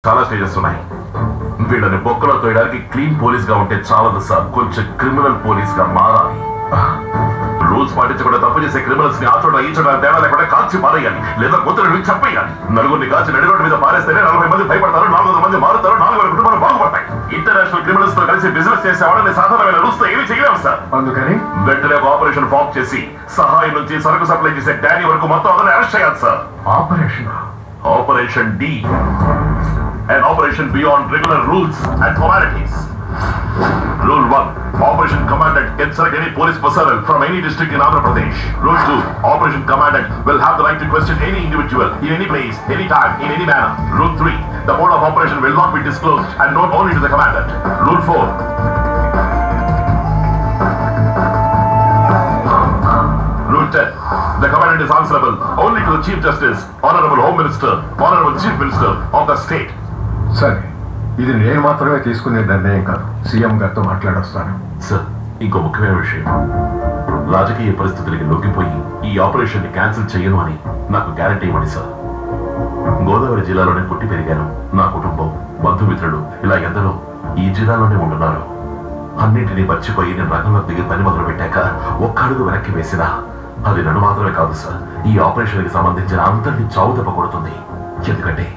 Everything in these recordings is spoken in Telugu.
చాలా స్టేజెస్ ఉన్నాయి. వీళ్ళని బొక్కలో తోయడానికి క్లీన్ పోలీస్ గా ఉంటే చాలదు సార్, కొంచెం క్రిమినల్ పోలీస్ గా మారాలి. రూల్స్ పాటించకుండా తప్పు చేసే క్రిమినల్స్ ని ఆ చోట ఈ చోట తేడా లేకుండా కాల్చి పారేయాలి, లేదా గొంతులను చంపేయాలి. నలుగురిని కాల్చి నడిరోడ్డు మీద పారేస్తేనే 40 మంది భయపడతారు, 400 మంది మారుతారు, 4,000 కుటుంబాలు బాగుపడతాయి. ఇంటర్నేషనల్ క్రిమినల్స్ తో కలిసి బిజినెస్ చేసే వాళ్ళని సాధారణమైన రూల్స్ తో ఏమీ చేయలేము సార్. అందుకని వెంటనే ఒక ఆపరేషన్ ఫామ్ చేసి సహాయం నుంచి సరుకు సప్లై చేసే డానీ వరకు మొత్తం అందరిని అరెస్ట్ చేయాలి sir. Operation D, an operation beyond regular rules and formalities. Rule 1, Operation Commandant can select any police personnel from any district in Andhra Pradesh. Rule 2, Operation Commandant will have the right to question any individual in any place, any time, in any manner. Rule 3, the mode of operation will not be disclosed and known only to the Commandant. Rule 4, Rule 10, the Commandant is answerable only to the Chief Justice, Honorable Home Minister, Honorable Chief Minister of the state. సరే, ఇది నేను మాత్రమే తీసుకునే నిర్ణయం కాదు, సీఎం గారితో మాట్లాడొస్తాను. సార్, ఇంకో ముఖ్యమైన విషయం, రాజకీయ పరిస్థితులకి లొంగిపోయి ఈ ఆపరేషన్ ని క్యాన్సిల్ చేయను అని నాకు గ్యారంటీ ఇవ్వండి సార్. గోదావరి జిల్లాలోనే పుట్టి పెరిగాను. నా కుటుంబం, బంధుమిత్రులు ఇలా ఎందరో ఈ జిల్లాలోనే ఉంటున్నారు. అన్నింటినీ మర్చిపోయి నేను రంగంలో దిగి పని మొదలు పెట్టాక ఒక్క అడుగు వెనక్కి వేసినా అది నన్ను మాత్రమే కాదు సార్, ఈ ఆపరేషన్ కి సంబంధించిన అందరినీ చావు దెబ్బ కొడుతుంది. ఎందుకంటే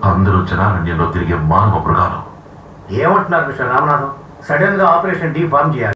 అందరూ జనారణ్యంలో తిరిగే మానవ మృగాలు. ఏమంటున్నారు మిస్టర్ రామనాథం? సడన్ గా ఆపరేషన్ డి ఫామ్ చేయాలి.